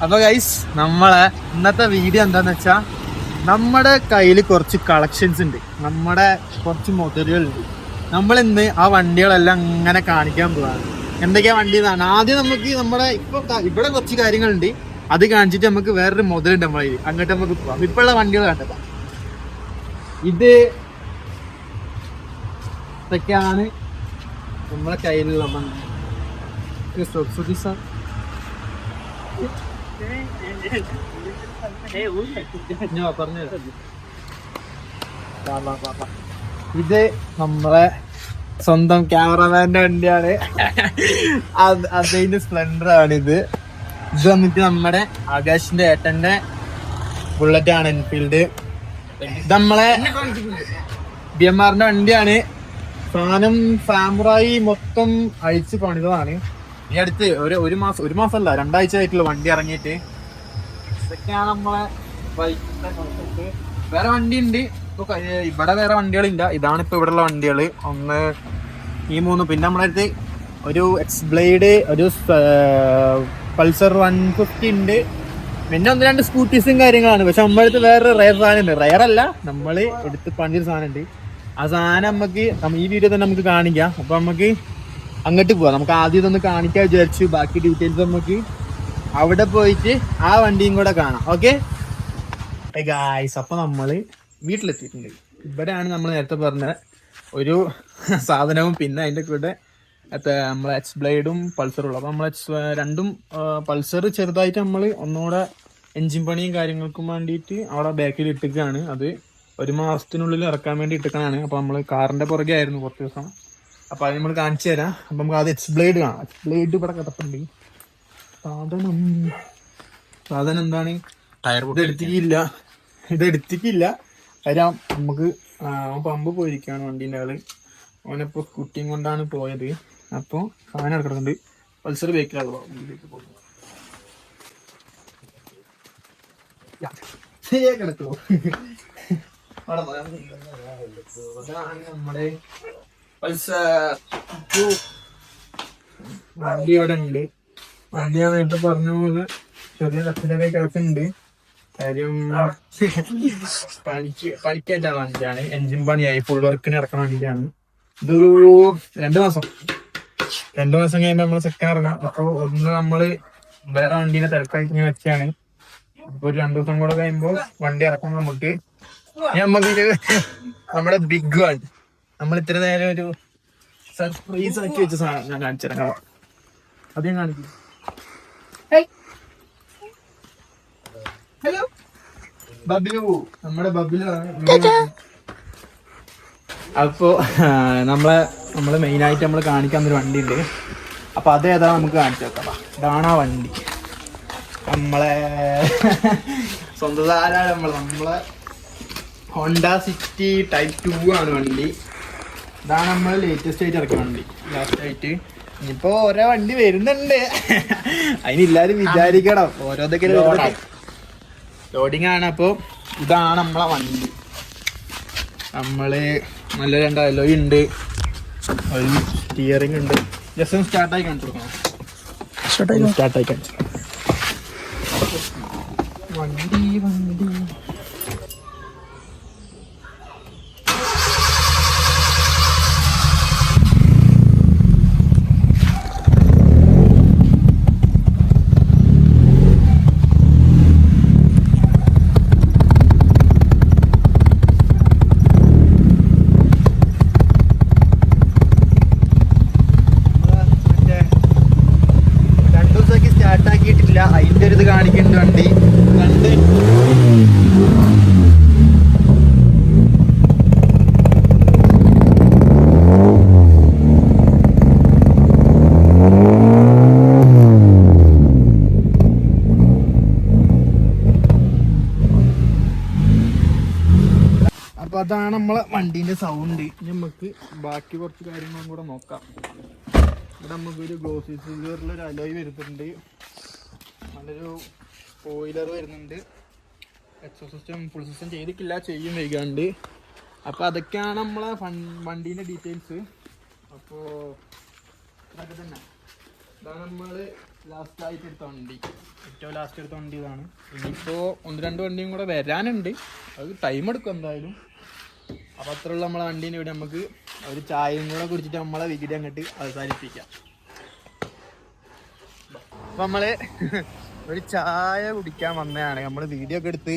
അപ്പൊ ഗൈസ്, നമ്മളെ ഇന്നത്തെ വീഡിയോ എന്താന്ന് വെച്ചാ, നമ്മുടെ കയ്യിൽ കുറച്ച് കളക്ഷൻസ് ഉണ്ട്, നമ്മുടെ കുറച്ച് മുതലുകളുണ്ട്. നമ്മൾ ഇന്ന് ആ വണ്ടികളെല്ലാം ഇങ്ങനെ കാണിക്കാൻ പോവാണ്. എന്തൊക്കെയാ വണ്ടി എന്നാണ്. ആദ്യം നമുക്ക് നമ്മുടെ ഇവിടെ കുറച്ച് കാര്യങ്ങളുണ്ട്, അത് കാണിച്ചിട്ട് നമുക്ക് വേറൊരു മുതലുണ്ട് നമ്മളെ കയ്യിൽ, അങ്ങോട്ട് നമുക്ക് പോവാം. ഇപ്പോഴുള്ള വണ്ടികൾ കണ്ടതാ. ഇതൊക്കെയാണ് നമ്മളെ കയ്യിലുള്ള വണ്ടി. ഇത് നമ്മളെ സ്വന്തം ക്യാമറമാന്റെ വണ്ടിയാണ്. അതിന്റെ സ്പ്ലെൻഡർ ആണിത്. ഇത് വന്നിട്ട് നമ്മുടെ ആകാശിന്റെ ഏട്ടന്റെ ബുള്ളറ്റ് ആണ്, എൻഫീൽഡ്. ഇത് നമ്മളെ BMR-ന്റെ വണ്ടിയാണ്. സാധനം സാമുറായി മൊത്തം അഴിച്ച് പണിതതാണ്. ഈ അടുത്ത് ഒരു മാസമല്ല, 2 ആഴ്ച ആയിട്ടുള്ള വണ്ടി ഇറങ്ങിയിട്ട്. ഇതൊക്കെയാണ് നമ്മളെ ബൈക്കിന്റെ കോൺസെപ്റ്റ്. വേറെ വണ്ടി ഉണ്ട് ഇപ്പൊ ഇവിടെ, വേറെ വണ്ടികളില്ല. ഇതാണ് ഇപ്പൊ ഇവിടെ ഉള്ള വണ്ടികള്. ഒന്ന് ഈ 3, പിന്നെ നമ്മുടെ അടുത്ത് ഒരു എക്സ്ബ്ലേഡ്, ഒരു പൾസർ 150 ഉണ്ട്, പിന്നെ 1-2 സ്കൂട്ടീസും കാര്യങ്ങളാണ്. പക്ഷെ നമ്മുടെ അടുത്ത് വേറെ റയർ സാധനം ഉണ്ട്. റയർ അല്ല, നമ്മള് എടുത്ത് പണിയൊരു സാധനം ഉണ്ട്. ആ സാധനം നമുക്ക് ഈ വീഡിയോ തന്നെ നമുക്ക് കാണിക്കാം. അപ്പൊ നമുക്ക് അങ്ങോട്ട് പോവാം. നമുക്ക് ആദ്യം ഇതൊന്ന് കാണിക്കാൻ വിചാരിച്ചു. ബാക്കി ഡീറ്റെയിൽസ് നമുക്ക് അവിടെ പോയിട്ട് ആ വണ്ടിയും കൂടെ കാണാം. ഓക്കെ ഗായ്സ്, അപ്പൊ നമ്മള് വീട്ടിലെത്തിയിട്ടുണ്ട്. ഇവിടെയാണ് നമ്മൾ നേരത്തെ പറഞ്ഞ ഒരു സാധനവും പിന്നെ അതിന്റെ കൂടെ നമ്മളെ എക്സ്ബ്ലേഡും പൾസറും ഉള്ളത്. അപ്പൊ നമ്മളെ രണ്ടും പൾസർ ചെറുതായിട്ട് നമ്മൾ ഒന്നുകൂടെ എഞ്ചിൻ പണിയും കാര്യങ്ങൾക്കും വേണ്ടിയിട്ട് അവിടെ ബാക്കിൽ ഇട്ടിക്കാണ്. അത് 1 മാസത്തിനുള്ളിൽ ഇറക്കാൻ വേണ്ടി ഇട്ടിക്കാനാണ്. അപ്പൊ നമ്മള് കാറിന്റെ പുറകെ ആയിരുന്നു കുറച്ച് ദിവസം. അപ്പൊ അത് നമ്മൾ കാണിച്ചു തരാം. അപ്പൊ നമുക്ക് അത് എക്സ്ബ്ലേഡ് കാണാം. എക്സ്ബ്ലേഡ് ഇവിടെ കിടപ്പുണ്ട്. സാധനം എന്താണ്, ഇത് എടുത്തിട്ടില്ല. കാര്യം നമുക്ക് പമ്പ് പോയിരിക്കുകയാണ് വണ്ടീൻ്റെ ആള്. അവനിപ്പോ കുട്ടിയും കൊണ്ടാണ് പോയത്. അപ്പൊ സാധനം കിടക്കുന്നുണ്ട്. പൾസർ ബേക്കിലാണ് കിടക്കുമോ നമ്മുടെ വണ്ടി അവിടെ ഉണ്ട്. വണ്ടി ഞാൻ നേരത്തെ പറഞ്ഞ പോലെ ചെറിയ കത്തിലൊക്കെ കിടക്കുന്നുണ്ട്. കാര്യം പണിക്കേറ്റ വണ്ടിയാണ്. എൻജിൻ പണിയായി, ഫുൾ വർക്കിന് ഇറക്കണ വണ്ടിയാണ്. ഇതൊരു 2 മാസം കഴിയുമ്പോൾ നമ്മള് സെക്കൻഡ് ഇറങ്ങാം. അപ്പൊ ഒന്ന് നമ്മള് വേറെ വണ്ടീനെ തിരക്കായിട്ട് ഇങ്ങനെ വെച്ചാണ്. അപ്പൊ ഒരു 2 ദിവസം കൂടെ കഴിയുമ്പോൾ വണ്ടി ഇറക്കണം. നമുക്ക് നമ്മുടെ ബിഗ് വൺ, നമ്മൾ ഇത്ര നേരം ഒരു സർപ്രൈസ് ആക്കി വെച്ച സാധനം ഞാൻ കാണിച്ചിറങ്ങാം. അത് ഞാൻ കാണിക്കും. ഹലോ ബബ്ലു, നമ്മുടെ ബബ്ലുവാണ്. അപ്പോ നമ്മള് മെയിനായിട്ട് നമ്മൾ കാണിക്കാൻ ഒരു വണ്ടി ഉണ്ട്. അപ്പൊ അതേതാ നമുക്ക് കാണിച്ചു വെക്കാം. ഇതാണ് ആ വണ്ടി. നമ്മളെ സ്വന്തം നമ്മളെ ഹോണ്ട സിറ്റി ടൈപ്പ് 2 ആണ് വണ്ടി. ഇതാണ് നമ്മൾ ലേറ്റസ്റ്റ് ആയിട്ട് ഇറക്കിയ വണ്ടി. ലാസ്റ്റ് ആയിട്ട് ഇനിയിപ്പോ ഓരോ വണ്ടി വരുന്നുണ്ട്. അതിനെല്ലാരും വിചാരിക്കണം, ഓരോതൊക്കെ ലോഡിങ് ആണ്. അപ്പൊ ഇതാണ് നമ്മളെ വണ്ടി. നമ്മള് നല്ല 2 അലോയ് ഉണ്ട്, ഒരു സ്റ്റിയറിംഗ് ഉണ്ട്. ജസ്റ്റ് ഒന്ന് സ്റ്റാർട്ടായി കാണിച്ചു കൊടുക്കണം. സ്റ്റാർട്ടായി കാണിച്ചു വണ്ടി. അതിന്റെ ഒരു ഇത് കാണിക്കുന്നുണ്ട് വണ്ടി. അപ്പൊ അതാണ് നമ്മളെ വണ്ടീന്റെ സൗണ്ട്. നമുക്ക് ബാക്കി കുറച്ച് കാര്യങ്ങളും കൂടെ നോക്കാം. ഇവിടെ നമുക്കൊരു ഗ്ലോസി സിൽവറിലൊരു അലോയ് വരുന്നുണ്ട്, നല്ലൊരു സ്പോയിലർ വരുന്നുണ്ട്. എക്സോ സിസ്റ്റം ഫുൾ സിസ്റ്റം ചെയ്തിട്ടില്ല, ചെയ്യും വൈകാണ്ട്. അപ്പോൾ അതൊക്കെയാണ് നമ്മളെ വണ്ടീൻ്റെ ഡീറ്റെയിൽസ്. അപ്പോൾ അതൊക്കെ തന്നെ ഇതാണ് നമ്മൾ ലാസ്റ്റായിട്ട് എടുത്ത വണ്ടി, ഏറ്റവും ലാസ്റ്റ് എടുത്ത വണ്ടി ഇതാണ്. ഇനിയിപ്പോൾ 1-2 വണ്ടിയും കൂടെ വരാനുണ്ട്, അത് ടൈം എടുക്കും എന്തായാലും. അപ്പോൾ അത്രയുള്ള നമ്മളെ വണ്ടീൻ്റെ ഇവിടെ നമുക്ക് ഒരു ചായയും കൂടെ കുടിച്ചിട്ട് നമ്മളെ വീഡിയോ അങ്ങോട്ട് അവസാനിപ്പിക്കാം. അപ്പം നമ്മൾ ഒരു ചായ കുടിക്കാൻ വന്നതാണ്. നമ്മൾ വീഡിയോ ഒക്കെ എടുത്ത്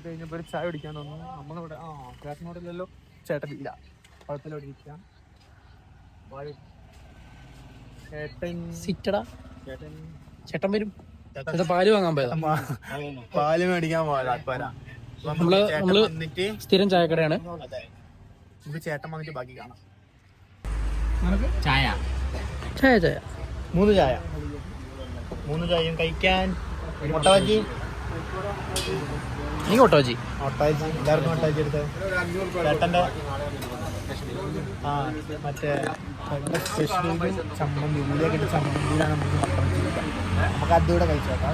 കഴിഞ്ഞപ്പോൾ ഒരു ചായ കുടിക്കാൻ തോന്നുന്നു. നമ്മളിവിടെ ചേട്ടനോടില്ലല്ലോ, ചേട്ടനില്ല, കുഴപ്പമില്ല ഇരിക്കാം. ചേട്ടൻ വരും, പാല് വാങ്ങാൻ പോയതാ. പാല് മേടിക്കാൻ പോയതാ. നമ്മള് സ്ഥിരം ചായക്കടയാണ്. നമുക്ക് ചേട്ടൻ വന്നിട്ട് ബാക്കി കാണാം. ചായ ചായ ചായ 3 ചായ, 3 ചായയും കഴിക്കാൻ മുട്ട ബജി. നീ ഒട്ടോജി എല്ലാവർക്കും മുട്ടബജി എടുത്തത്. ചേട്ടൻ്റെ മറ്റേ സ്പെഷ്യൽ ചമ്മന്തി, ഉള്ളിയൊക്കെ ഇട്ട് ചമ്മന്തിയിലാണ് നമുക്ക് മുട്ട ബജി എടുക്കാം. നമുക്ക് അതുകൂടെ കഴിച്ചോക്കാം.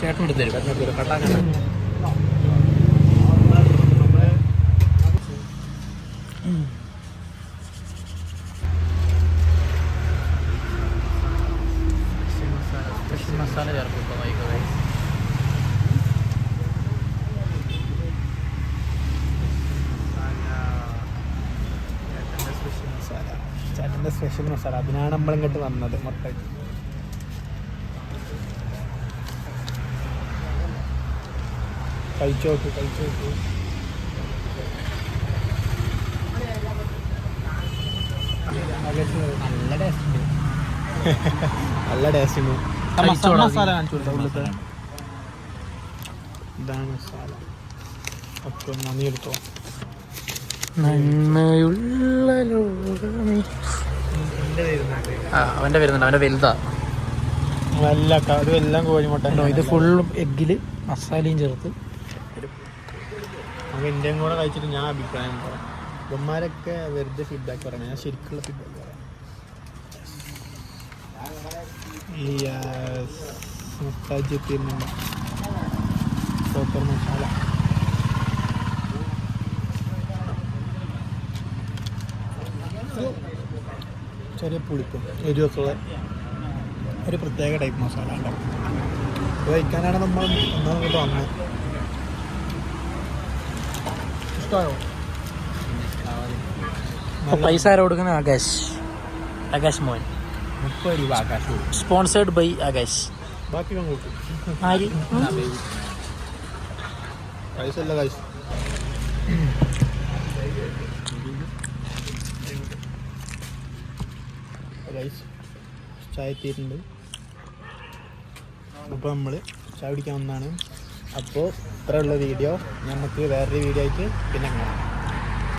ചേട്ടൻ എടുത്ത് തരും. കട്ടാക്കാൻ മസാല ചേർക്കും. ചേട്ടൻ്റെ സ്പെഷ്യൽ മസാല, അതിനാണ് നമ്മളിങ്ങോട്ട് വന്നത്. മുട്ട കഴിച്ചു നോക്ക്. നല്ല ടേസ്റ്റ് ഉണ്ട്. മസാല കാണിച്ചു കൊടുത്ത ഉള്ളിൽ ഇതാണ് മസാല. ഓക്കെ, നന്ദി എടുത്തോ. നന്മയുള്ള ലോകമേ. അവന്റെ വരുന്നുണ്ട്, അവന്റെ വലുതാ. എല്ലാം കോഴിമുട്ട. ഇത് ഫുൾ എഗ്ഗില് മസാലയും ചേർത്ത്. നമുക്ക് ഇന്ത്യയും കൂടെ കഴിച്ചിട്ട് ഞാൻ അഭിപ്രായം പറയാം. ഇവന്മാരൊക്കെ വെറുതെ ഫീഡ്ബാക്ക് പറയണം, ഞാൻ ശരിക്കുള്ള ഫീഡ്ബാക്ക് പറയാം. മുട്ടാജി എത്തിയിരുന്നുണ്ട്. സൂപ്പർ മസാല. ചെറിയ പുളിപ്പും എരിവൊക്കെയുള്ള ഒരു പ്രത്യേക ടൈപ്പ് മസാല ഉണ്ടാവും. ഇത് കഴിക്കാനാണ് നമ്മൾ ഒന്നാമത് വന്നത്. ഇഷ്ടമായോ? പൈസ ആരാ കൊടുക്കുന്നത്? ആകാശ് മോൻ. 30 രൂപ ആകാശ്. Sponsored by Akash. ബാക്കി കൊടുക്കും. ആര്? പൈസ അല്ല കാശ്. ചായ എത്തിയിട്ടുണ്ട്. അപ്പോൾ നമ്മൾ ചായ കുടിക്കാൻ വന്നതാണ്. അപ്പോൾ ഇത്രയുള്ള വീഡിയോ. നമുക്ക് വേറൊരു വീഡിയോ ആയിട്ട് പിന്നെ കാണാം.